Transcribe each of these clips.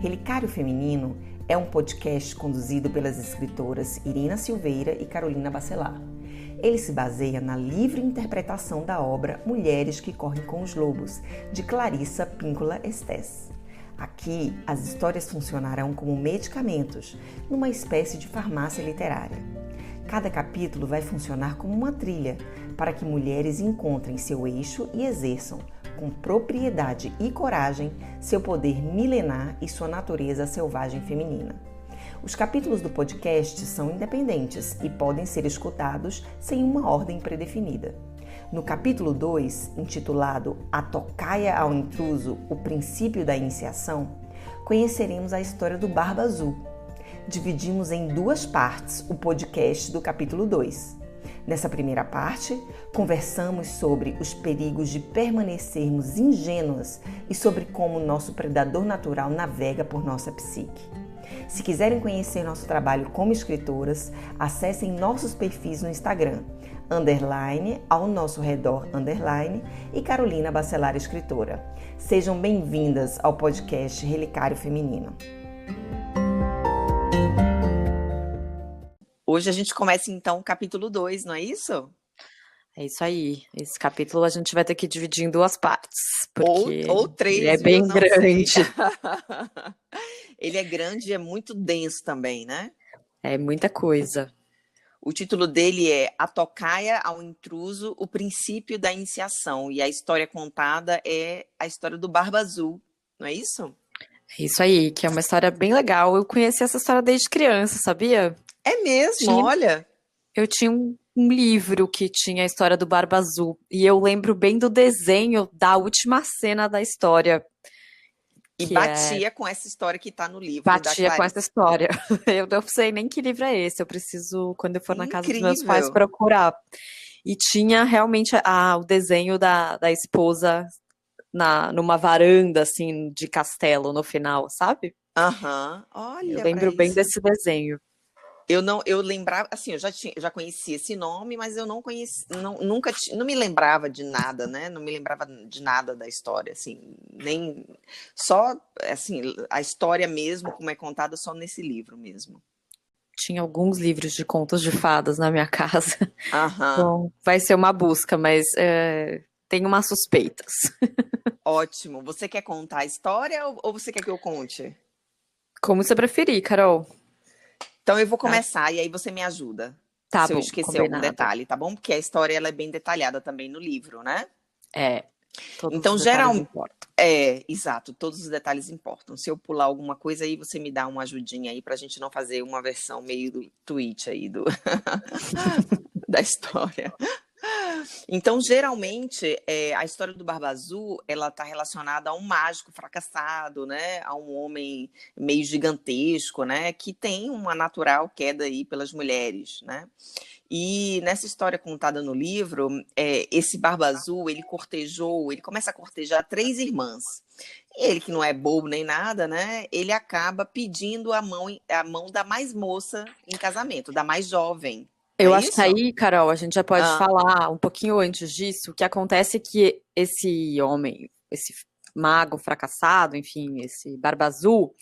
Relicário Feminino é um podcast conduzido pelas escritoras Irina Silveira e Carolina Bacelar. Ele se baseia na livre interpretação da obra Mulheres que Correm com os Lobos, de Clarissa Píncola Estés. Aqui, as histórias funcionarão como medicamentos, numa espécie de farmácia literária. Cada capítulo vai funcionar como uma trilha, para que mulheres encontrem seu eixo e exerçam, com propriedade e coragem, seu poder milenar e sua natureza selvagem feminina. Os capítulos do podcast são independentes e podem ser escutados sem uma ordem predefinida. No capítulo 2, intitulado A Tocaia ao Intruso, o princípio da iniciação, conheceremos a história do Barba Azul. Dividimos em duas partes o podcast do capítulo 2. Nessa primeira parte, conversamos sobre os perigos de permanecermos ingênuas e sobre como nosso predador natural navega por nossa psique. Se quiserem conhecer nosso trabalho como escritoras, acessem nossos perfis no Instagram, _ao nosso redor, e Carolina Bacelar Escritora. Sejam bem-vindas ao podcast Relicário Feminino. Hoje a gente começa então o capítulo 2, não é isso? É isso aí. Esse capítulo a gente vai ter que dividir em duas partes. Ou três, ele é bem grande. Ele é grande e é muito denso também, né? É muita coisa. O título dele é A Tocaia ao Intruso, o princípio da iniciação. E a história contada é a história do Barba Azul, não é isso? É isso aí, que é uma história bem legal. Eu conheci essa história desde criança, sabia? É mesmo, olha. Eu tinha um livro que tinha a história do Barba Azul. E eu lembro bem do desenho da última cena da história. E batia com essa história que tá no livro. Batia com essa história. Eu não sei nem que livro é esse. Eu preciso, quando eu for na casa dos meus pais, procurar. E tinha realmente o desenho da esposa numa varanda, assim, de castelo no final, sabe? Aham, olha. Eu lembro bem desse desenho. Eu lembrava, assim, eu já conhecia esse nome, mas eu não conheci, não me lembrava de nada, né? Não me lembrava de nada da história, assim, nem só, assim, a história mesmo, como é contada, só nesse livro mesmo. Tinha alguns livros de contos de fadas na minha casa. Aham. Então, vai ser uma busca, mas tenho umas suspeitas. Ótimo. Você quer contar a história ou você quer que eu conte? Como você preferir, Carol. Então eu vou começar e aí você me ajuda. Tá se bom, eu esquecer combinado. algum detalhe, tá bom? Porque a história ela é bem detalhada também no livro, né? Então, geralmente importam. Exato, todos os detalhes importam. Se eu pular alguma coisa aí, você me dá uma ajudinha aí pra gente não fazer uma versão meio do tweet aí da história. Então, geralmente, a história do Barba Azul, ela está relacionada a um mágico fracassado, né? A um homem meio gigantesco, né? Que tem uma natural queda aí pelas mulheres, né? E nessa história contada no livro, esse Barba Azul, ele começa a cortejar 3 irmãs. E ele, que não é bobo nem nada, né? Ele acaba pedindo a mão da mais moça em casamento, da mais jovem. Eu acho que aí, Carol, a gente já pode falar um pouquinho antes disso. O que acontece é que esse homem, esse mago fracassado, enfim, esse Barba Azul,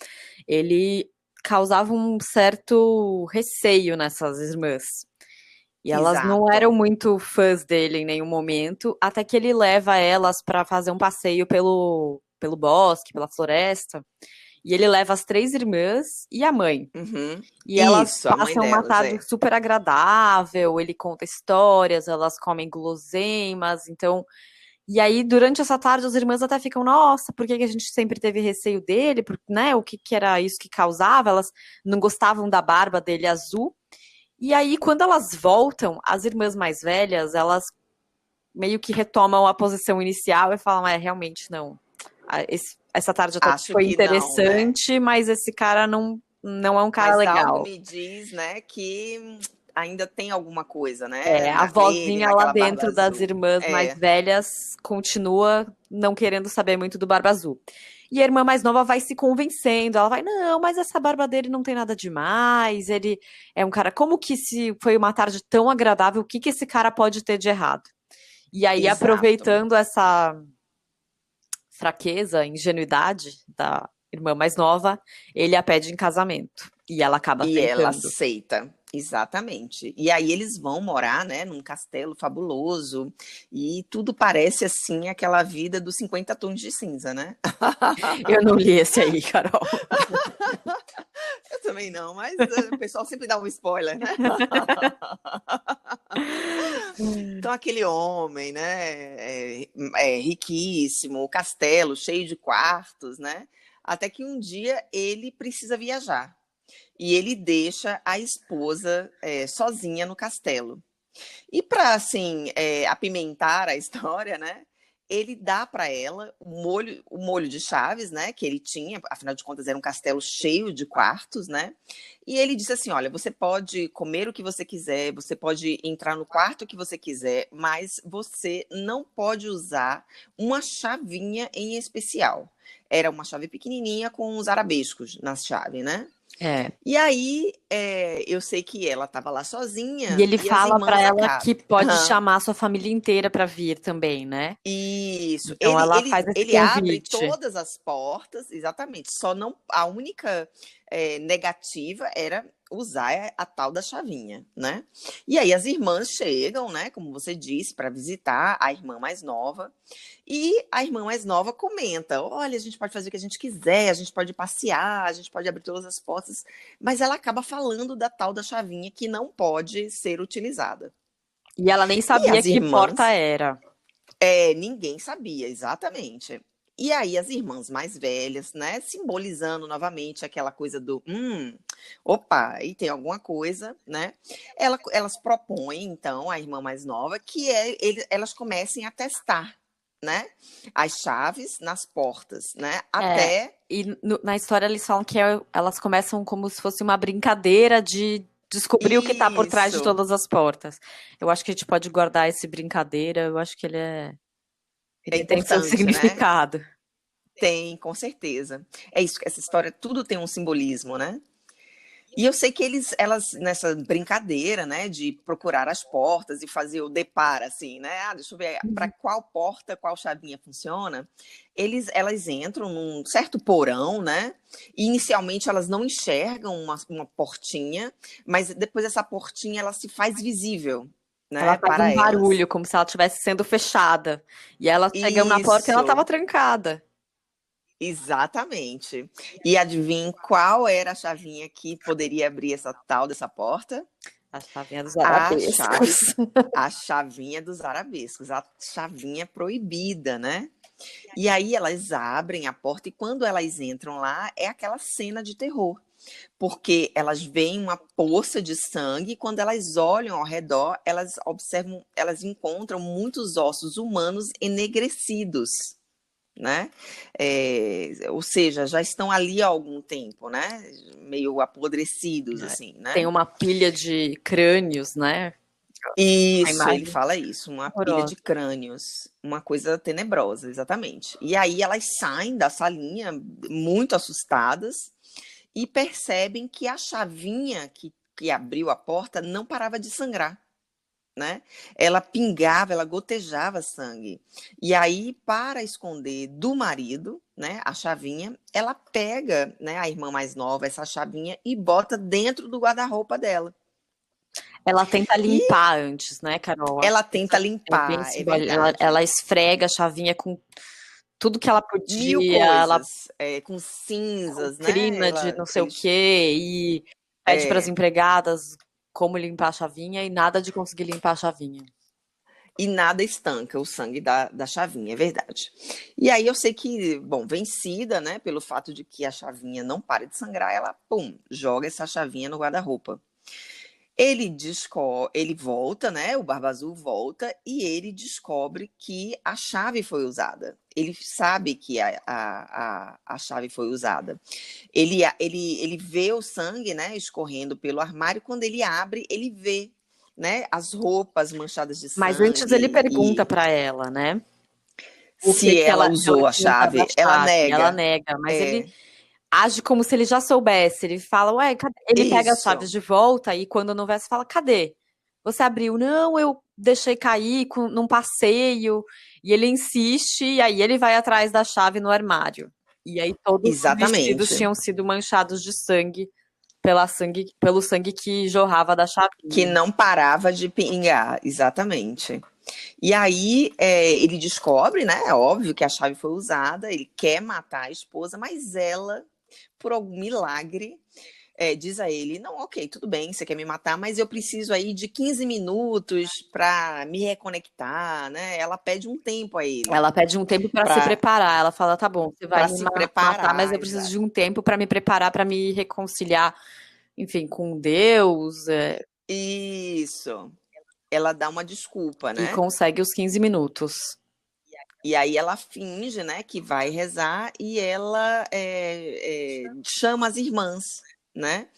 ele causava um certo receio nessas irmãs. E elas não eram muito fãs dele em nenhum momento, até que ele leva elas para fazer um passeio pelo bosque, pela floresta. E ele leva as 3 irmãs e a mãe. Uhum. E elas passam uma tarde super agradável, ele conta histórias, elas comem guloseimas, então... E aí, durante essa tarde, as irmãs até ficam, nossa, por que a gente sempre teve receio dele? Né? O que era isso que causava? Elas não gostavam da barba dele azul. E aí, quando elas voltam, as irmãs mais velhas, elas meio que retomam a posição inicial e falam, realmente não. Essa tarde até foi interessante, não, né? Mas esse cara não é um cara legal. Algo me diz, né, que ainda tem alguma coisa, né? A vozinha lá dentro das irmãs mais velhas continua não querendo saber muito do Barba Azul. E a irmã mais nova vai se convencendo, ela vai, não, mas essa barba dele não tem nada demais, ele é um cara, como que se foi uma tarde tão agradável, o que esse cara pode ter de errado? E aí, aproveitando essa fraqueza, ingenuidade irmã mais nova, ele a pede em casamento. E ela acaba E ela aceitando. aceita, exatamente. E aí eles vão morar, né, num castelo fabuloso, e tudo parece, assim, aquela vida dos 50 tons de cinza, né? Eu não li esse aí, Carol. Eu também não, mas o pessoal sempre dá um spoiler, né? Então aquele homem, né, riquíssimo, o castelo cheio de quartos, né? Até que um dia ele precisa viajar. E ele deixa a esposa sozinha no castelo. E para assim apimentar a história, né? Ele dá para ela o molho de chaves, né? Que ele tinha, afinal de contas era um castelo cheio de quartos, né? E ele disse assim: olha, você pode comer o que você quiser, você pode entrar no quarto que você quiser, mas você não pode usar uma chavinha em especial. Era uma chave pequenininha com os arabescos na chave, né? É. E aí, eu sei que ela estava lá E sozinha ele e as fala pra irmãs ela acabam. que pode chamar a sua família inteira pra vir também, né? Isso. Então ela faz esse Ele abre convite. todas as portas, exatamente. Só não. A única negativa era usar a tal da chavinha, né? E aí as irmãs chegam, né? Como você disse, para visitar a irmã mais nova. E a irmã mais nova comenta: olha, a gente pode fazer o que a gente quiser, a gente pode passear, a gente pode abrir todas as portas. Mas ela acaba falando da tal da chavinha que não pode ser utilizada. E ela nem E sabia as que porta irmãs. era. Ninguém sabia, exatamente. E aí as irmãs mais velhas, né, simbolizando novamente aquela coisa do, opa, aí tem alguma coisa, né? Elas propõem, então, a irmã mais nova, que elas comecem a testar, né, as chaves nas portas, né, É. até... E na história eles falam que elas começam como se fosse uma brincadeira de descobrir o que tá por trás de Isso, todas as portas. Eu acho que a gente pode guardar esse brincadeira, eu acho que é ele tem seu importante, né? significado. Tem, com certeza. É isso, essa história, tudo tem um simbolismo, né? E eu sei que elas, nessa brincadeira, né, de procurar as portas e fazer o deparo, assim, né? Ah, deixa eu ver para qual porta, qual chavinha funciona. Elas entram num certo porão, né? E inicialmente elas não enxergam uma portinha, mas depois essa portinha ela se faz visível, Ela né, faz para um elas. barulho, como se ela estivesse sendo fechada. E elas chegam na porta e ela estava Isso, trancada. exatamente. E adivinhe qual era a chavinha que poderia abrir essa tal dessa porta? A chavinha dos A chave, arabescos. a chavinha dos arabescos, a chavinha proibida, né? E aí elas abrem a porta e quando elas entram lá é aquela cena de terror, porque elas veem uma poça de sangue e quando elas olham ao redor, elas observam, elas encontram muitos ossos humanos enegrecidos, né? Ou seja, já estão ali há algum tempo, né? Meio apodrecidos, assim, Tem né? uma pilha de crânios, né? A Isso, ele imagem fala isso, uma pilha de horrorosa. crânios, uma coisa tenebrosa, exatamente. E aí elas saem da salinha muito assustadas e percebem que a chavinha que abriu a porta não parava de sangrar, né? Ela pingava, ela gotejava sangue. E aí, para esconder do marido, né, a chavinha, ela pega, né, a irmã mais nova, essa chavinha e bota dentro do guarda-roupa dela. Ela tenta E limpar antes, né, Carol? Acho ela que tenta é bem limpar, é simbólico. Ela verdade. esfrega a chavinha com tudo que ela Mil podia, ela coisas, com cinzas, né? crina de Ela, não sei o eles, quê e pede para as é, empregadas como limpar a chavinha e nada de conseguir limpar a chavinha. e nada estanca o sangue da chavinha, é verdade. E aí eu sei que, bom, vencida, né, pelo fato de que a chavinha não para de sangrar, ela, pum, joga essa chavinha no guarda-roupa. Ele volta, né? O Barba Azul volta e ele descobre que a chave foi usada. Ele sabe que a chave foi usada. Ele vê o sangue, né, escorrendo pelo armário. Quando ele abre, ele vê, né, as roupas manchadas de Mas antes ele sangue pergunta e para ela, né? O que se que ela ela usou a tinha usado a chave. Ela chave. Ela nega. nega, mas ele É, age como se ele já soubesse. Ele fala, ué, cadê? Ele pega as chaves isso. de volta e quando não vê, você fala, cadê? Você abriu? Não, eu deixei cair num passeio. E ele insiste, e aí ele vai atrás da chave no armário. E aí todos os vestidos tinham sido manchados de sangue, pelo sangue que jorrava da chavinha. Que não parava de pingar, exatamente. E aí ele descobre, né? É óbvio que a chave foi usada, ele quer matar a esposa, mas ela, por algum milagre, diz a ele, não, ok, tudo bem, você quer me matar, mas eu preciso aí de 15 minutos para me reconectar, né? Ela pede um tempo a ele. Ela pede um tempo para se preparar. Ela fala, tá bom, você vai me matar, mas eu preciso de um tempo para me preparar, para me reconciliar, enfim, com Deus. Isso. Ela dá uma desculpa, né? E consegue os 15 minutos. E aí ela finge, né, que vai rezar e ela chama as irmãs, né?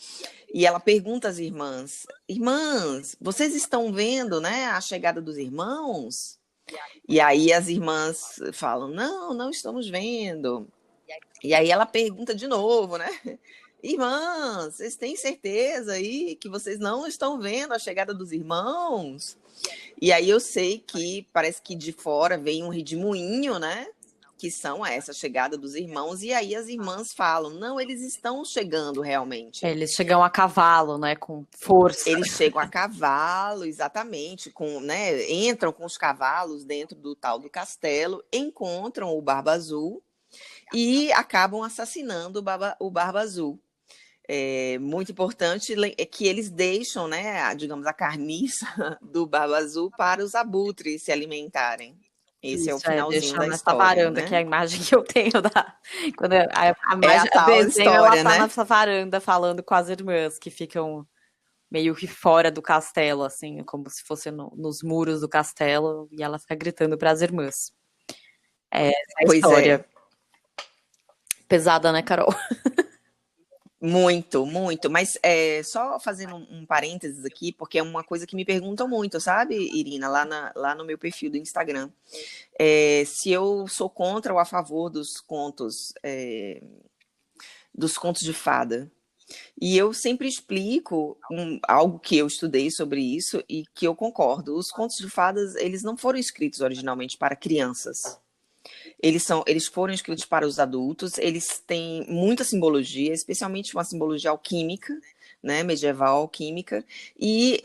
E ela pergunta às irmãs, vocês estão vendo, né, a chegada dos irmãos? E aí as irmãs falam, não estamos vendo. E aí ela pergunta de novo, né? Irmãs, vocês têm certeza aí que vocês não estão vendo a chegada dos irmãos? E aí eu sei que parece que de fora vem um redemoinho, né? Que são essa chegada dos irmãos. E aí as irmãs falam, não, eles estão chegando realmente. Eles chegam a cavalo, né? Com força. Eles chegam a cavalo, exatamente, né? Entram com os cavalos dentro do tal do castelo, encontram o Barba Azul e acabam assassinando o Barba Azul. Muito importante é que eles deixam, né, digamos, a carniça do Barba Azul para os abutres se alimentarem. Esse é o finalzinho da história. Varanda, né? Que é a imagem que eu tenho quando a imagem a desenho, história, ela tá né? nessa varanda falando com as irmãs que ficam meio que fora do castelo, assim, como se fosse nos muros do castelo, e ela fica gritando para as irmãs. Essa é a história. Pesada, né, Carol? Muito, muito. Mas só fazendo um parênteses aqui, porque é uma coisa que me perguntam muito, sabe, Irina, lá no meu perfil do Instagram. Se eu sou contra ou a favor dos contos de fada. E eu sempre explico algo que eu estudei sobre isso e que eu concordo. Os contos de fadas, eles não foram escritos originalmente para crianças. Eles foram escritos para os adultos, eles têm muita simbologia, especialmente uma simbologia alquímica, né, medieval alquímica, e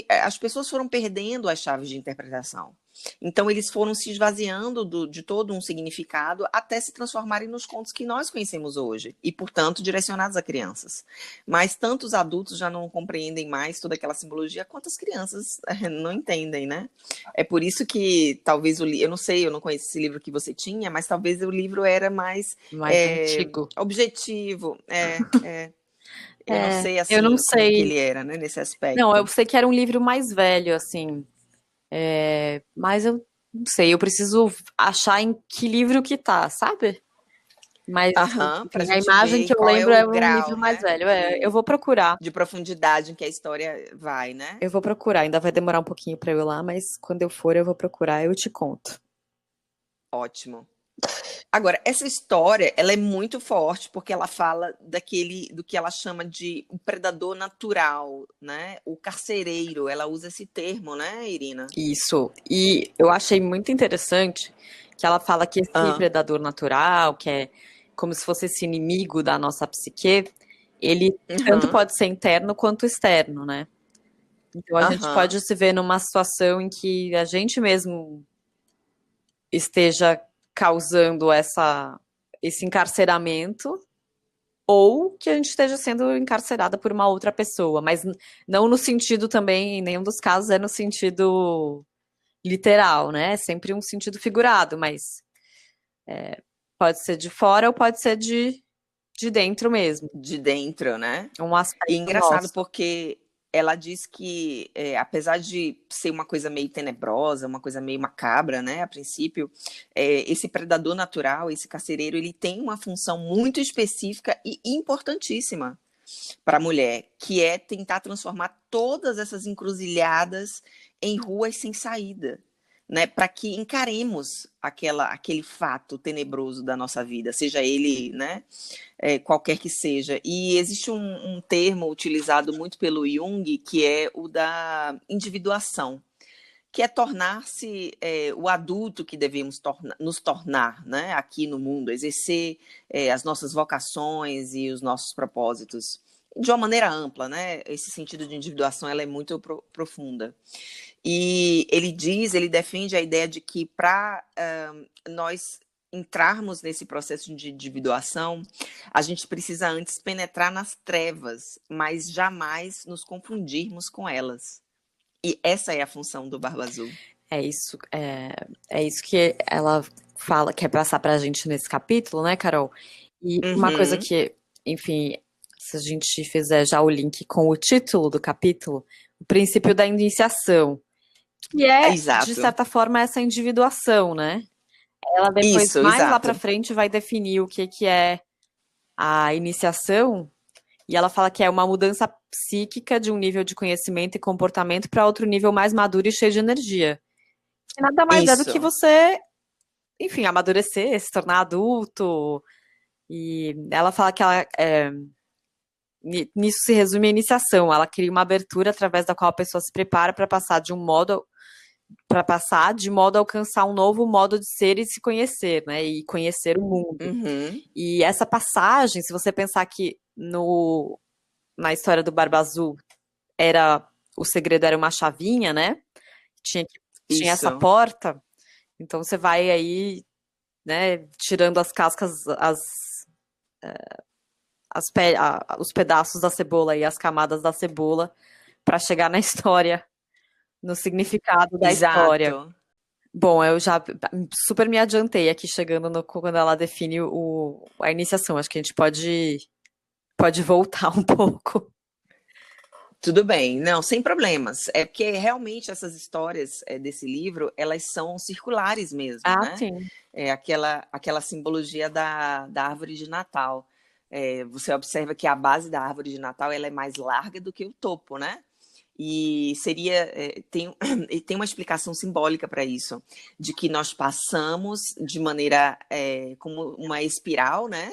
as pessoas foram perdendo as chaves de interpretação. Então eles foram se esvaziando de todo um significado até se transformarem nos contos que nós conhecemos hoje, e portanto direcionados a crianças. Mas tanto os adultos já não compreendem mais toda aquela simbologia, quanto as crianças não entendem, né? É por isso que talvez eu não sei, eu não conheço esse livro que você tinha, mas talvez o livro era mais antigo. Objetivo. Eu não sei assim eu não como sei. que ele era, né, nesse aspecto. Não, eu sei que era um livro mais velho, assim. Mas eu não sei, eu preciso achar em que livro que tá, sabe? Mas a imagem que eu lembro é um livro mais velho. Eu vou procurar. De profundidade em que a história vai, né? Eu vou procurar, ainda vai demorar um pouquinho pra eu ir lá, mas quando eu for eu vou procurar, eu te conto. Ótimo. Agora, essa história, ela é muito forte porque ela fala do que ela chama de um predador natural, né? O carcereiro, ela usa esse termo, né, Irina? Isso, e eu achei muito interessante que ela fala que esse predador natural, que é como se fosse esse inimigo da nossa psique, ele tanto pode ser interno quanto externo, né? Então a gente pode se ver numa situação em que a gente mesmo esteja causando esse encarceramento, ou que a gente esteja sendo encarcerada por uma outra pessoa, mas não no sentido também, em nenhum dos casos é no sentido literal, né? É sempre um sentido figurado, mas pode ser de fora ou pode ser de dentro mesmo. De dentro, né? Um aspecto e engraçado nosso. Porque ela diz que, apesar de ser uma coisa meio tenebrosa, uma coisa meio macabra, né, a princípio, esse predador natural, esse carcereiro, ele tem uma função muito específica e importantíssima para a mulher, que é tentar transformar todas essas encruzilhadas em ruas sem saída, né, para que encaremos aquele fato tenebroso da nossa vida, seja ele, né, qualquer que seja. E existe um termo utilizado muito pelo Jung, que é o da individuação, que é tornar-se o adulto que devemos nos tornar, né, aqui no mundo, exercer as nossas vocações e os nossos propósitos de uma maneira ampla, né? Esse sentido de individuação ela é muito profunda. E ele defende a ideia de que para nós entrarmos nesse processo de individuação, a gente precisa antes penetrar nas trevas, mas jamais nos confundirmos com elas. E essa é a função do Barba Azul. É isso que ela fala, quer passar pra gente nesse capítulo, né, Carol? E uma coisa que, enfim, se a gente fizer já o link com o título do capítulo, o princípio da iniciação, que é, de certa forma, essa individuação, né? Ela depois, lá pra frente, vai definir o que é a iniciação, e ela fala que é uma mudança psíquica de um nível de conhecimento e comportamento para outro nível mais maduro e cheio de energia. Que nada mais é do que você, enfim, amadurecer, se tornar adulto. E ela fala que nisso se resume a iniciação. Ela cria uma abertura através da qual a pessoa se prepara para passar de modo a alcançar um novo modo de ser e se conhecer, né? E conhecer o mundo. E essa passagem, se você pensar que na história do Barba Azul o segredo era uma chavinha, né? Tinha essa porta. Então você vai aí, né, tirando as cascas, os pedaços da cebola e as camadas da cebola para chegar na história, no significado da história. Bom, eu já super me adiantei aqui chegando quando ela define a iniciação. Acho que a gente pode voltar um pouco. Tudo bem, não, sem problemas. É porque realmente essas histórias desse livro, elas são circulares mesmo, né? Sim. É aquela simbologia da árvore de Natal. Você observa que a base da árvore de Natal ela é mais larga do que o topo, né? E tem uma explicação simbólica para isso, de que nós passamos de maneira como uma espiral, né?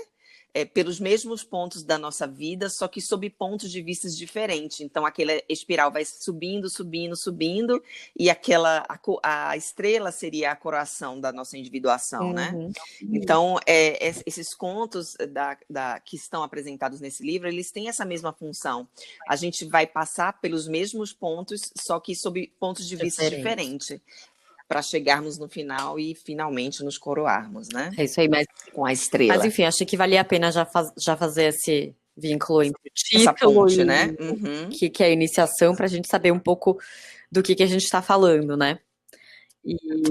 Pelos mesmos pontos da nossa vida, só que sob pontos de vista diferentes. Então, aquela espiral vai subindo, subindo, subindo, e a estrela seria a coroação da nossa individuação, né? Então, esses contos que estão apresentados nesse livro, eles têm essa mesma função. A gente vai passar pelos mesmos pontos, só que sob pontos de vista diferentes, para chegarmos no final e finalmente nos coroarmos, né? É isso aí, com a estrela. Mas enfim, achei que valia a pena já fazer esse vínculo entre o título essa ponte, né? Que é a iniciação, para a gente saber um pouco do que a gente está falando, né?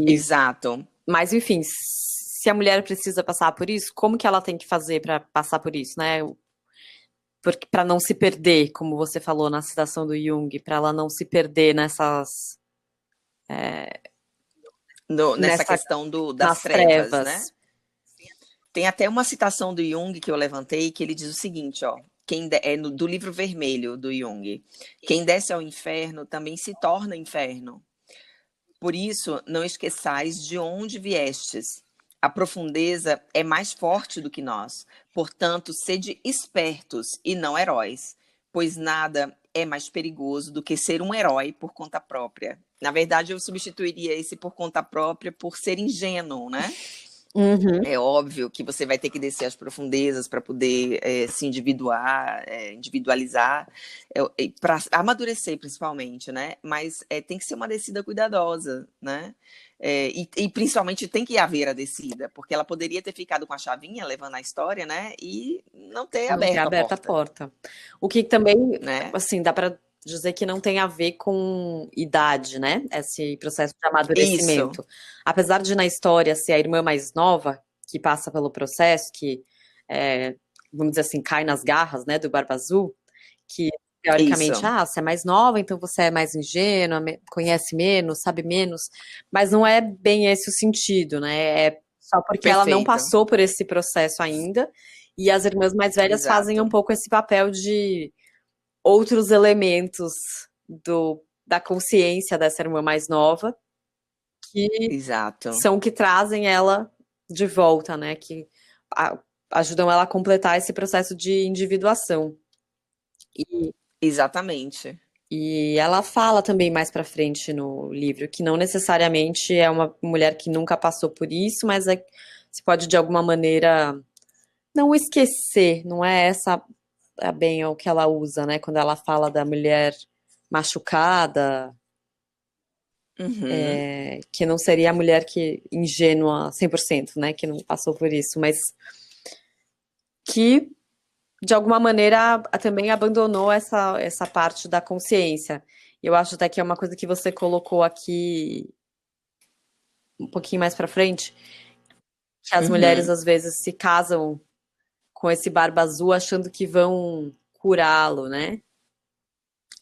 Exato. Mas enfim, se a mulher precisa passar por isso, como que ela tem que fazer para passar por isso, né? Porque para não se perder, como você falou na citação do Jung, para ela não se perder nessa questão das trevas, né? Tem até uma citação do Jung que eu levantei, que ele diz o seguinte, ó, do livro vermelho do Jung: quem desce ao inferno também se torna inferno. Por isso, não esqueçais de onde viestes. A profundeza é mais forte do que nós. Portanto, sede espertos e não heróis, pois nada é mais perigoso do que ser um herói por conta própria. Na verdade, eu substituiria esse por conta própria por ser ingênuo, né? É óbvio que você vai ter que descer as profundezas para poder se individualizar, para amadurecer principalmente, né? Mas tem que ser uma descida cuidadosa, né? E principalmente tem que haver a descida, porque ela poderia ter ficado com a chavinha levando a história, né? E não ter aberto a porta. O que também, né? Assim, dá para dizer que não tem a ver com idade, né? Esse processo de amadurecimento. Isso. Apesar de na história ser a irmã mais nova que passa pelo processo, que, vamos dizer assim, cai nas garras, né, do Barba Azul, que teoricamente, você é mais nova, então você é mais ingênua, conhece menos, sabe menos, mas não é bem esse o sentido, né? É só porque ela não passou por esse processo ainda, e as irmãs mais velhas fazem um pouco esse papel de outros elementos da consciência dessa irmã mais nova, que são que trazem ela de volta, né? Que ajudam ela a completar esse processo de individuação. Exatamente. E ela fala também mais pra frente no livro que não necessariamente é uma mulher que nunca passou por isso, mas você pode de alguma maneira não esquecer, não é essa bem o que ela usa, né? Quando ela fala da mulher machucada, Uhum. que não seria a mulher que ingênua 100%, né? Que não passou por isso, mas que de alguma maneira também abandonou essa parte da consciência. Eu acho até que é uma coisa que você colocou aqui um pouquinho mais pra frente, que as mulheres Uhum. às vezes se casam com esse barba azul achando que vão curá-lo, né?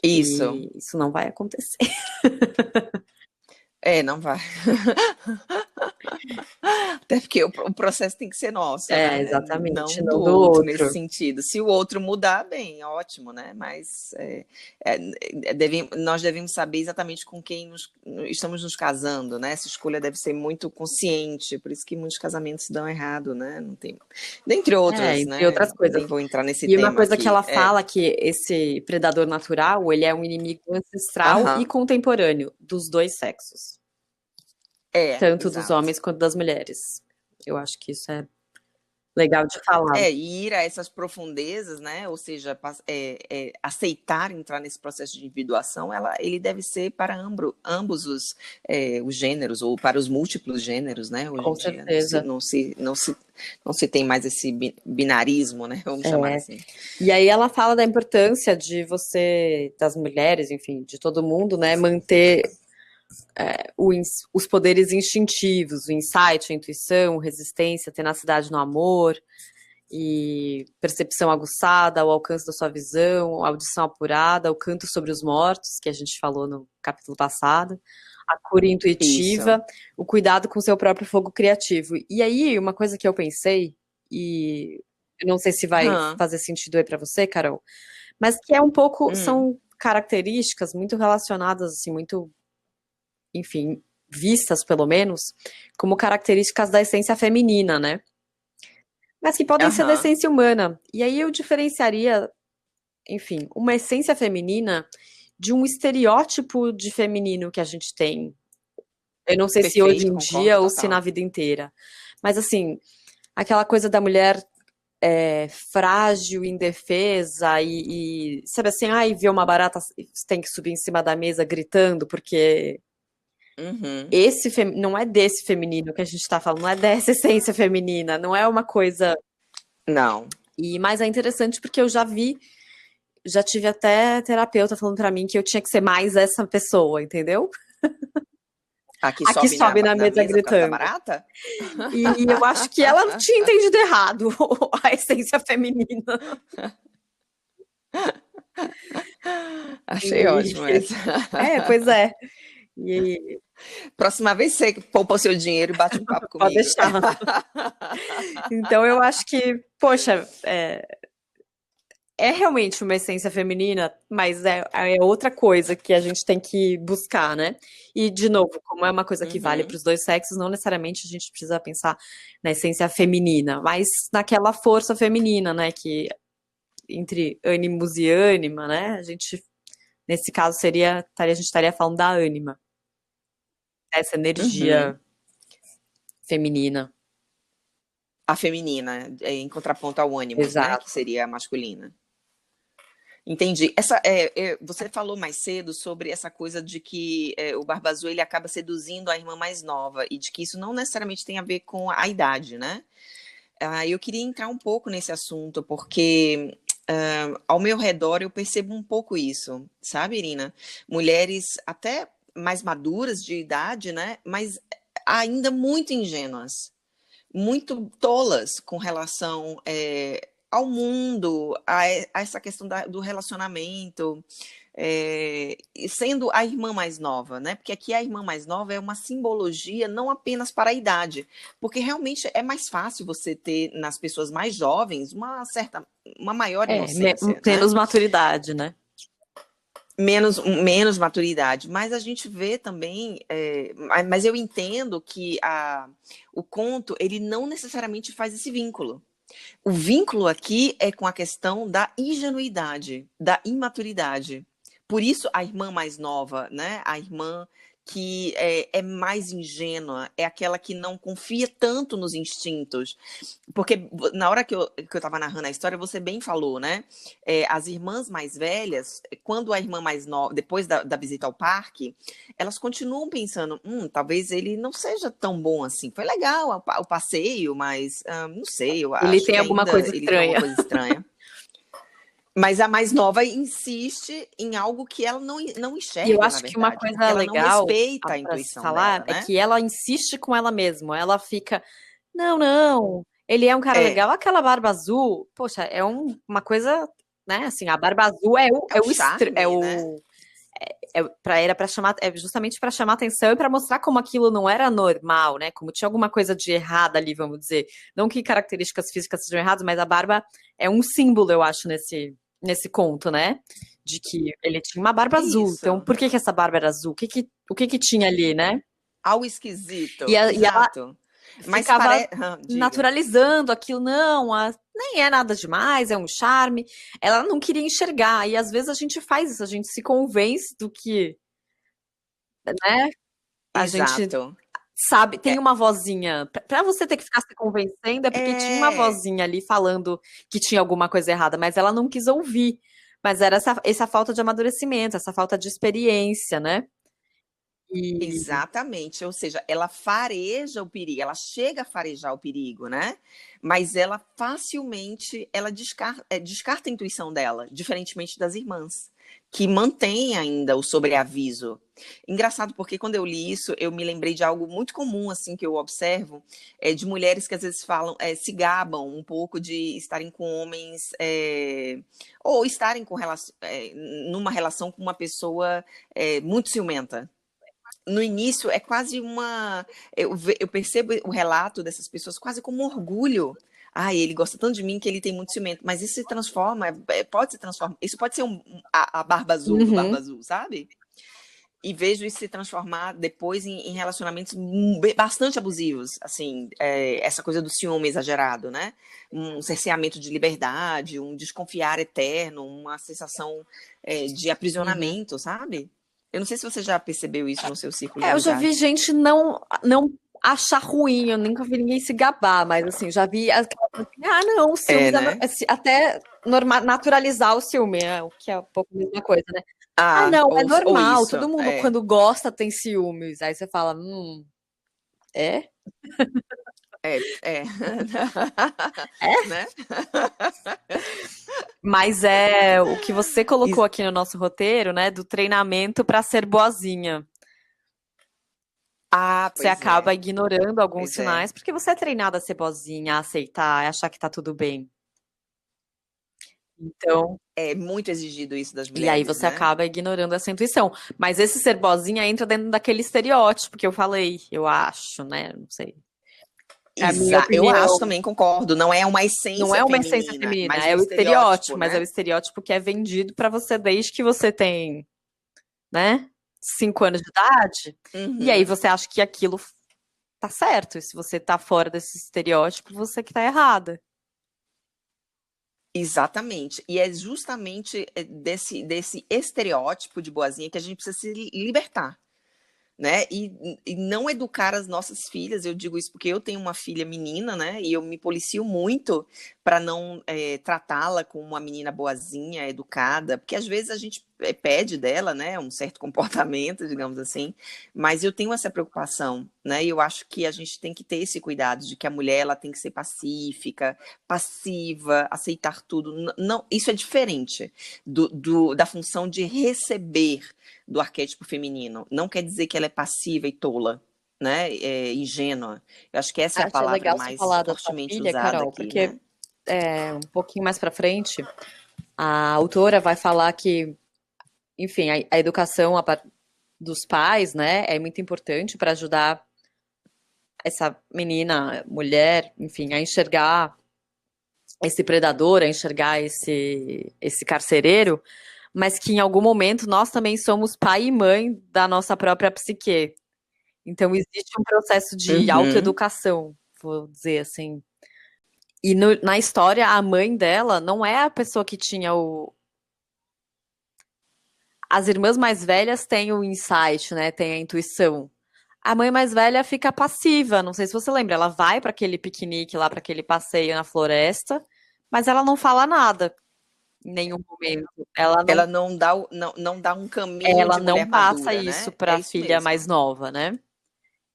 Isso. E isso não vai acontecer. Não vai. Até porque o processo tem que ser nosso, É, né? exatamente, Não do não do outro nesse outro. sentido. Se o outro mudar, bem, ótimo, né? Mas nós devemos saber exatamente com quem estamos nos casando, né? Essa escolha deve ser muito consciente, por isso que muitos casamentos dão errado, né? Não tem, dentre outras, Entre né? outras coisas. Nem vou entrar nesse E uma tema coisa que aqui. ela fala que esse predador natural, ele é um inimigo ancestral e Aham. contemporâneo dos dois sexos, tanto dos Exato. homens quanto das mulheres. Eu acho que isso é legal de falar. E ir a essas profundezas, né? Ou seja, aceitar entrar nesse processo de individuação, ele deve ser para ambos os gêneros, ou para os múltiplos gêneros, né? Hoje Com em dia certeza. não se tem mais esse binarismo, né? Vamos chamar É. assim. E aí ela fala da importância de você, das mulheres, enfim, de todo mundo, né, manter os poderes instintivos, o insight, a intuição, resistência, tenacidade no amor e percepção aguçada, o alcance da sua visão, audição apurada, o canto sobre os mortos, que a gente falou no capítulo passado, a cura Isso. intuitiva, o cuidado com o seu próprio fogo criativo. E aí, uma coisa que eu pensei, e eu não sei se vai Hã. fazer sentido aí pra você, Carol, mas que é um pouco, Hum. são características muito relacionadas, assim, muito, enfim, vistas pelo menos, como características da essência feminina, né? Mas que podem ser da Aham. essência humana. E aí eu diferenciaria, enfim, uma essência feminina de um estereótipo de feminino que a gente tem. Eu não sei se hoje Perfeito, em concordo dia ou se na total. vida inteira. Mas assim, aquela coisa da mulher frágil, indefesa sabe assim, ai, vê uma barata, você tem que subir em cima da mesa gritando, porque Uhum. não é desse feminino que a gente tá falando, não é dessa essência feminina, não é uma coisa. Não. Mas é interessante porque eu já tive até terapeuta falando pra mim que eu tinha que ser mais essa pessoa, entendeu? Aqui A que sobe sobe na na mesa mesa por causa da gritando. barata? E eu acho que ela tinha entendido errado a essência feminina. Achei E, ótimo essa. pois é. E Próxima vez você poupa o seu dinheiro e bate um papo pode comigo. deixar. Então eu acho que, poxa, é realmente uma essência feminina, mas é outra coisa que a gente tem que buscar, né? E, de novo, como é uma coisa que vale para Uhum. os dois sexos, não necessariamente a gente precisa pensar na essência feminina, mas naquela força feminina, né? Que entre ânimos e ânima, né? A gente, nesse caso, a gente estaria falando da ânima, essa Uhum. energia feminina. A feminina, em contraponto ao ânimos, né? Que Exato. seria a masculina. Entendi. Você falou mais cedo sobre essa coisa de que o Barba Azul ele acaba seduzindo a irmã mais nova e de que isso não necessariamente tem a ver com a idade, né? Eu queria entrar um pouco nesse assunto, porque ao meu redor eu percebo um pouco isso, sabe, Irina? Mulheres até mais maduras de idade, né? Mas ainda muito ingênuas, muito tolas com relação ao mundo, a essa questão do relacionamento. E sendo a irmã mais nova, né? Porque aqui a irmã mais nova é uma simbologia não apenas para a idade, porque realmente é mais fácil você ter nas pessoas mais jovens uma maior inocência, né? Menos maturidade, né? Menos maturidade, mas a gente vê também, mas eu entendo que o conto ele não necessariamente faz esse vínculo. O vínculo aqui é com a questão da ingenuidade, da imaturidade. Por isso, a irmã mais nova, né? A irmã que é mais ingênua, é aquela que não confia tanto nos instintos. Porque na hora que eu estava narrando a história, você bem falou, né? As irmãs mais velhas, quando a irmã mais nova, depois da visita ao parque, elas continuam pensando, talvez ele não seja tão bom assim. Foi legal o passeio, mas não sei, eu Ele acho tem que alguma ainda coisa ele tem alguma estranha. coisa estranha. Mas a mais nova insiste em algo que ela não E eu enxerga, na acho que uma verdade, porque coisa ela não legal respeita a para se intuição falar dela, é né? que ela insiste com ela mesma. Ela fica, não, não, ele é um cara É, legal. Aquela barba azul, poxa, é uma coisa, né? Assim, a barba azul é o charme, né? era para chamar, é justamente para chamar atenção e para mostrar como aquilo não era normal, né? Como tinha alguma coisa de errado ali, vamos dizer. Não que características físicas sejam erradas, mas a barba é um símbolo, eu acho, nesse conto, né? De que ele tinha uma barba azul. Então, Isso. por que era barba era azul? O que tinha ali, né? Algo E, esquisito, e ela exato. Mas ficava diga. naturalizando aquilo, não, nem é nada demais, é um charme. Ela não queria enxergar. E às vezes a gente faz isso, a gente se convence do que, né? A gente Exato. sabe, tem É, uma vozinha. Pra você ter que ficar se convencendo, é porque tinha uma é, vozinha ali falando que tinha alguma coisa errada, mas ela não quis ouvir. Mas era essa falta de amadurecimento, essa falta de experiência, né? E exatamente. Ou seja, ela fareja o perigo, ela chega a farejar o perigo, né? Mas ela facilmente ela descarta a intuição dela, diferentemente das irmãs, que mantém ainda o sobreaviso. Engraçado, porque quando eu li isso, eu me lembrei de algo muito comum, assim, que eu observo, de mulheres que às vezes falam, se gabam um pouco de estarem com homens, ou estarem numa relação com uma pessoa muito ciumenta. No início é quase uma. Eu percebo o relato dessas pessoas quase como um orgulho. Ah, ele gosta tanto de mim que ele tem muito ciumento. Mas isso se transforma, pode se transformar. Isso pode ser a barba azul do Barba uhum, Azul, sabe? E vejo isso se transformar depois em relacionamentos bastante abusivos. Assim, essa coisa do ciúme exagerado, né? Um cerceamento de liberdade, um desconfiar eterno, uma sensação de uhum. aprisionamento, sabe? Eu não sei se você já percebeu isso no seu círculo de Eu já vi amizade. gente não achar ruim, eu nunca vi ninguém se gabar, mas assim, já vi não, o ciúmes É, né? até naturalizar o ciúme, o que é um pouco a mesma coisa, né? Ah, Ah, não, é ou normal, isso, todo mundo é. quando gosta tem ciúmes. Aí você fala, é? É. É? Né? Mas é o que você colocou aqui no nosso roteiro, né, do treinamento para ser boazinha. Ah, Você pois acaba é, ignorando alguns pois é. sinais, porque você é treinada a ser boazinha, a aceitar, a achar que tá tudo bem. Então, É muito exigido isso das e aí mulheres, você né? acaba ignorando essa intuição. Mas esse ser boazinha entra dentro daquele estereótipo que eu falei, eu acho, né? Não sei. É a minha Eu acho opinião. também, concordo. Não é uma Não essência é uma essência feminina, feminina, mas é um o estereótipo, estereótipo, mas é o né? estereótipo que é vendido pra você desde que você tem, né, 5 anos de idade. E aí Uhum, você acha que aquilo tá certo. E se você tá fora desse estereótipo, você que tá errada. exatamente. E é justamente desse estereótipo de boazinha que a gente precisa se libertar. Né? E não educar as nossas filhas, eu digo isso porque eu tenho uma filha menina, né? E eu me policio muito para não tratá-la como uma menina boazinha, educada, porque às vezes a gente pede dela, né, um certo comportamento, digamos assim, mas eu tenho essa preocupação, né? E eu acho que a gente tem que ter esse cuidado de que a mulher ela tem que ser pacífica, passiva, aceitar tudo. Não, isso é diferente da função de receber do arquétipo feminino. Não quer dizer que ela é passiva e tola, né? Ingênua. Eu acho que essa é a Acho palavra legal você mais falar da sua fortemente filha, usada Carol, aqui, porque né? um pouquinho mais pra frente, a autora vai falar que, enfim, a educação dos pais, né, é muito importante para ajudar essa menina, mulher, enfim, a enxergar esse predador, a enxergar esse carcereiro, mas que em algum momento nós também somos pai e mãe da nossa própria psique. Então existe um processo de Uhum. autoeducação, vou dizer assim. E na história, a mãe dela não é a pessoa que tinha as irmãs mais velhas têm o insight, né? Tem a intuição. A mãe mais velha fica passiva, não sei se você lembra, ela vai para aquele piquenique lá, para aquele passeio na floresta, mas ela não fala nada em nenhum momento. Ela não dá um caminho ela de não mulher passa madura, isso né? para É a isso filha mesmo. mais nova, né?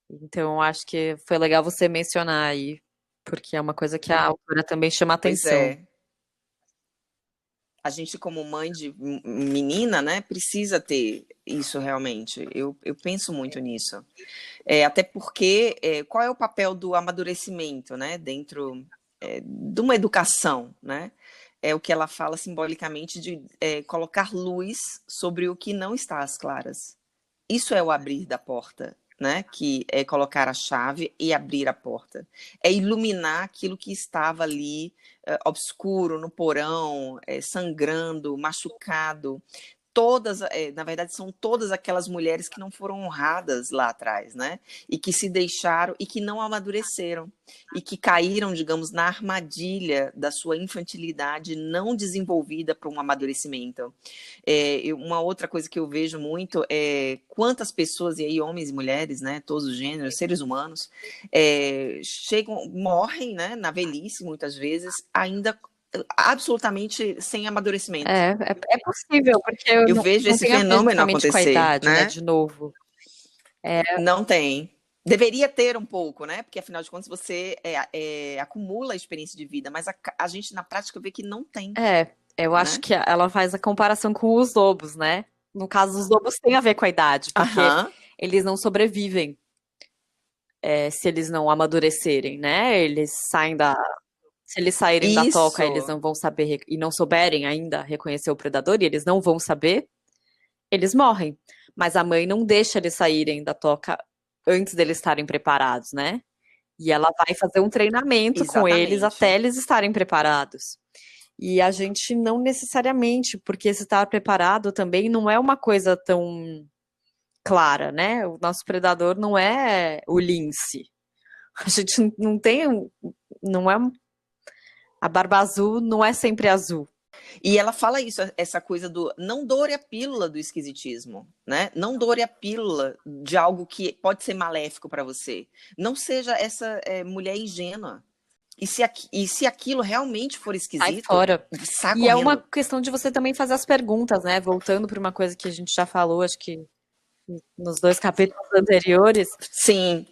Então acho que foi legal você mencionar aí, porque é uma coisa que a autora também chama Pois atenção. é. A gente, como mãe de menina, né, precisa ter isso realmente. Eu penso muito nisso. Até porque, qual é o papel do amadurecimento, né, dentro de uma educação, né? É o que ela fala simbolicamente de colocar luz sobre o que não está às claras. Isso é o abrir da porta, né? Que é colocar a chave e abrir a porta. É iluminar aquilo que estava ali obscuro, no porão, sangrando, machucado. Todas, na verdade, são todas aquelas mulheres que não foram honradas lá atrás, né? E que se deixaram e que não amadureceram e que caíram, digamos, na armadilha da sua infantilidade não desenvolvida para um amadurecimento. Uma outra coisa que eu vejo muito é quantas pessoas, e aí homens e mulheres, né, todos os gêneros, seres humanos, chegam, morrem, né, na velhice, muitas vezes, ainda absolutamente sem amadurecimento. É possível, porque Eu não, vejo não esse tem a ver fenômeno justamente com a acontecer, idade, né? né? De novo. Não tem. Deveria ter um pouco, né? Porque, afinal de contas, você acumula a experiência de vida, mas a gente, na prática, vê que não tem. Eu acho que ela faz a comparação com os lobos, né? No caso, os lobos têm a ver com a idade, porque eles não sobrevivem se eles não amadurecerem, né? Se eles saírem da toca, eles não vão saber e não souberem ainda reconhecer o predador, e eles não vão saber, eles morrem. Mas a mãe não deixa eles saírem da toca antes deles estarem preparados, né? E ela vai fazer um treinamento com eles até eles estarem preparados. E a gente não necessariamente, porque se estar preparado também não é uma coisa tão clara, né? O nosso predador não é o lince. A gente não tem, não é a barba azul não é sempre azul. E ela fala isso, essa coisa do não doure a pílula do esquisitismo, né? Não doure a pílula de algo que pode ser maléfico para você. Não seja essa mulher ingênua. E se aquilo realmente for esquisito, sai fora. Sai e correndo. É uma questão de você também fazer as perguntas, né? Voltando para uma coisa que a gente já falou, acho que nos 2 capítulos anteriores. Sim.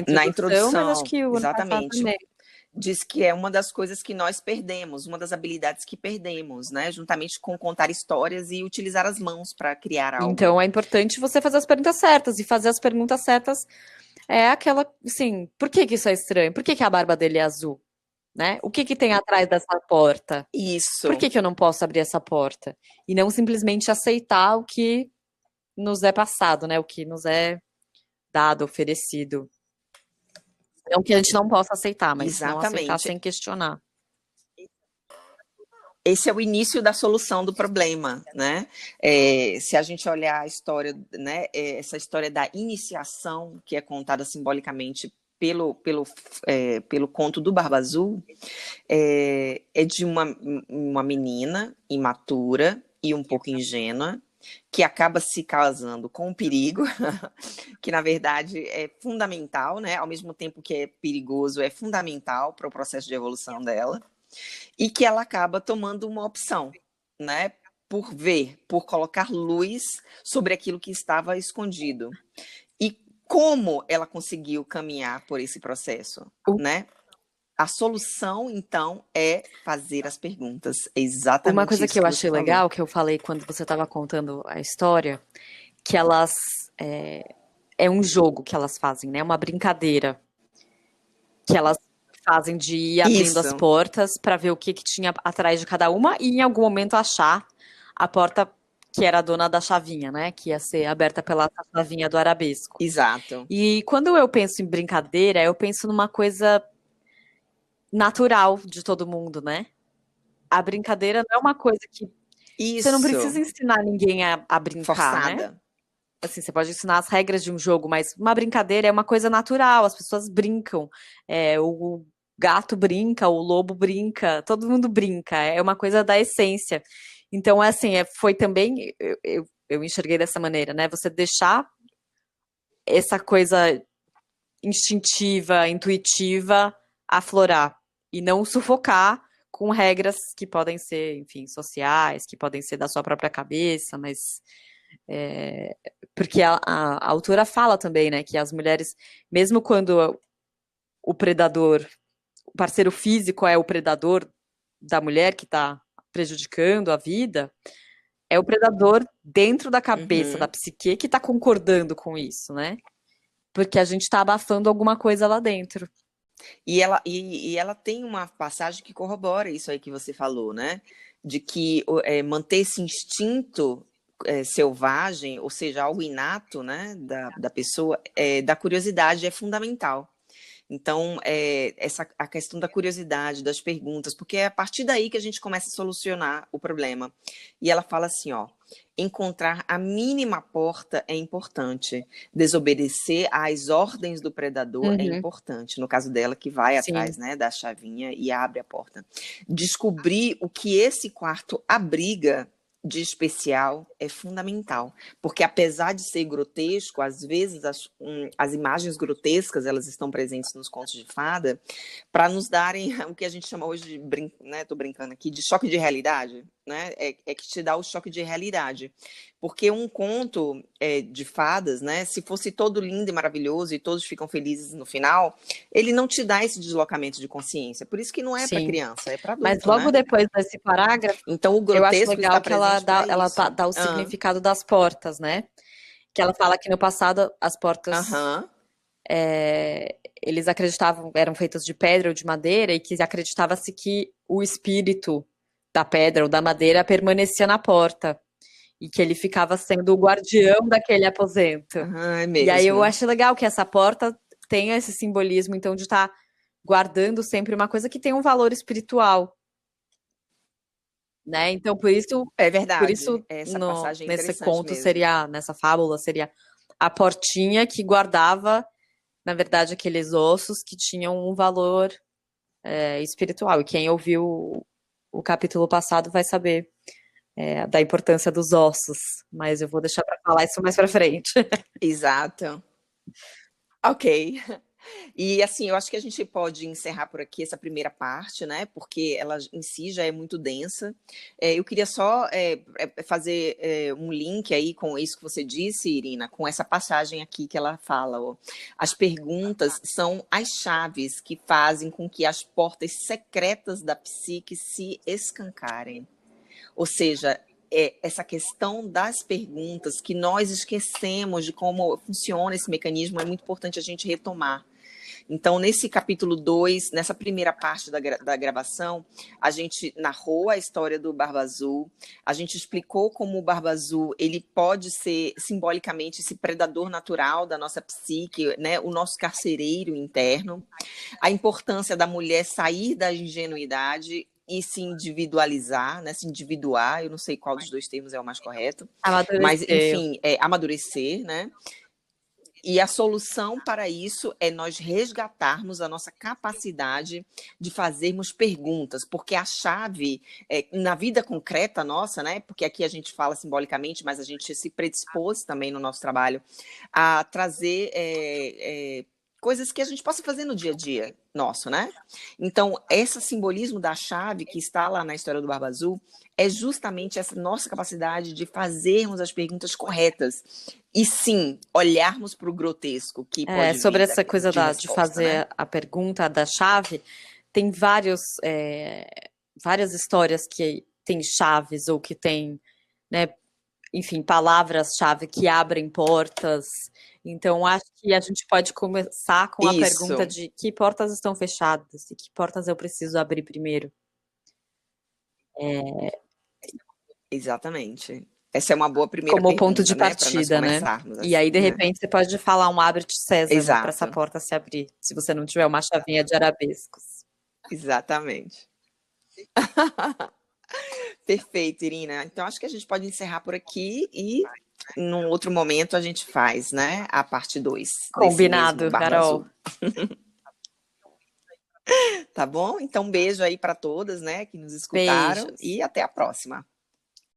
Na introdução, mas acho que o exatamente. Ano passado também. Diz que é uma das coisas que nós perdemos, uma das habilidades que perdemos, né? Juntamente com contar histórias e utilizar as mãos para criar algo. Então é importante você fazer as perguntas certas, e fazer as perguntas certas é aquela, assim, por que isso é estranho? Por que a barba dele é azul? Né? O que tem atrás dessa porta? Isso. Por que eu não posso abrir essa porta? E não simplesmente aceitar o que nos é passado, né? O que nos é dado, oferecido. Não que a gente não possa aceitar, mas não aceitar sem questionar. Esse é o início da solução do problema, né? Se a gente olhar a história, né? Essa história da iniciação, que é contada simbolicamente pelo conto do Barba Azul, é de uma menina imatura e um pouco ingênua, que acaba se casando com um perigo, que na verdade é fundamental, né? Ao mesmo tempo que é perigoso, é fundamental para o processo de evolução dela, e que ela acaba tomando uma opção, né? Por colocar luz sobre aquilo que estava escondido. E como ela conseguiu caminhar por esse processo, né? A solução, então, é fazer as perguntas. É exatamente uma coisa isso que eu achei legal, que eu falei quando você estava contando a história, que elas... É um jogo que elas fazem, né? Uma brincadeira. Que elas fazem de ir abrindo as portas para ver o que tinha atrás de cada uma e em algum momento achar a porta que era a dona da chavinha, né? Que ia ser aberta pela chavinha do arabesco. Exato. E quando eu penso em brincadeira, eu penso numa coisa natural de todo mundo, né? A brincadeira não é uma coisa que você não precisa ensinar ninguém a brincar, forçada, né? Assim, você pode ensinar as regras de um jogo, mas uma brincadeira é uma coisa natural, as pessoas brincam. gato brinca, o lobo brinca, todo mundo brinca, é uma coisa da essência. Então, assim, foi também, eu enxerguei dessa maneira, né? Você deixar essa coisa instintiva, intuitiva, aflorar e não sufocar com regras que podem ser, enfim, sociais, que podem ser da sua própria cabeça, mas porque a autora fala também, né, que as mulheres, mesmo quando o predador, o parceiro físico é o predador da mulher que está prejudicando a vida, é o predador dentro da cabeça, da psique, que está concordando com isso, né? Porque a gente está abafando alguma coisa lá dentro. E ela tem uma passagem que corrobora isso aí que você falou, né? De que manter esse instinto selvagem, ou seja, algo inato, né, da pessoa, da curiosidade é fundamental. Então, a questão da curiosidade, das perguntas, porque é a partir daí que a gente começa a solucionar o problema. E ela fala assim, ó, encontrar a mínima porta é importante, desobedecer às ordens do predador é importante. No caso dela, que vai atrás, né, da chavinha e abre a porta. Descobrir o que esse quarto abriga de especial é fundamental, porque apesar de ser grotesco, às vezes as imagens grotescas elas estão presentes nos contos de fada para nos darem o que a gente chama hoje de, né, tô brincando aqui, de choque de realidade, né? É que te dá o choque de realidade, porque um conto de fadas, né, se fosse todo lindo e maravilhoso e todos ficam felizes no final, ele não te dá esse deslocamento de consciência, por isso que não é para criança, é para adulto. Mas logo depois desse parágrafo, então, o eu acho grotesco legal está que ela presente dá o significado das portas, né? Que ela fala que no passado as portas eles acreditavam, eram feitas de pedra ou de madeira, e que acreditava-se que o espírito da pedra ou da madeira permanecia na porta e que ele ficava sendo o guardião daquele aposento. E aí eu acho legal que essa porta tenha esse simbolismo, então, de estar guardando sempre uma coisa que tem um valor espiritual. Né? Então, por isso, é verdade. Por isso, essa passagem nesse conto mesmo. seria, nessa fábula, seria a portinha que guardava, na verdade, aqueles ossos que tinham um valor espiritual. E quem ouviu o capítulo passado vai saber da importância dos ossos. Mas eu vou deixar para falar isso mais para frente. Exato. Ok. E assim, eu acho que a gente pode encerrar por aqui essa primeira parte, né? Porque ela em si já é muito densa. Eu queria só fazer um link aí com isso que você disse, Irina, com essa passagem aqui que ela fala. Ó. As perguntas são as chaves que fazem com que as portas secretas da psique se escancarem. Ou seja, essa questão das perguntas que nós esquecemos de como funciona esse mecanismo, é muito importante a gente retomar. Então, nesse capítulo 2, nessa primeira parte da gravação, a gente narrou a história do Barba Azul, a gente explicou como o Barba Azul ele pode ser simbolicamente esse predador natural da nossa psique, né, o nosso carcereiro interno, a importância da mulher sair da ingenuidade e se individualizar, né, se individuar, eu não sei qual dos dois termos é o mais correto, mas, enfim, amadurecer, né? E a solução para isso é nós resgatarmos a nossa capacidade de fazermos perguntas, porque a chave, na vida concreta nossa, né? Porque aqui a gente fala simbolicamente, mas a gente se predispôs também no nosso trabalho a trazer coisas que a gente possa fazer no dia a dia nosso, né? Então, esse simbolismo da chave que está lá na história do Barba Azul é justamente essa nossa capacidade de fazermos as perguntas corretas e sim, olharmos para o grotesco que pode vir sobre essa coisa de fazer, né? a pergunta da chave, tem várias histórias que tem chaves ou que tem, né, enfim, palavras-chave que abrem portas. Então, acho que a gente pode começar com a pergunta de que portas estão fechadas e que portas eu preciso abrir primeiro. Exatamente. Essa é uma boa primeira como pergunta, ponto de partida, né? Assim, e aí, de repente, você pode falar um abre-te Sésamo para essa Exato. porta se abrir, se você não tiver uma chavinha de arabescos. Exatamente. Perfeito, Irina. Então, acho que a gente pode encerrar por aqui e num outro momento a gente faz, né? A parte 2. Combinado, Carol. Tá bom? Então, um beijo aí para todas, né, que nos escutaram Beijos. e até a próxima.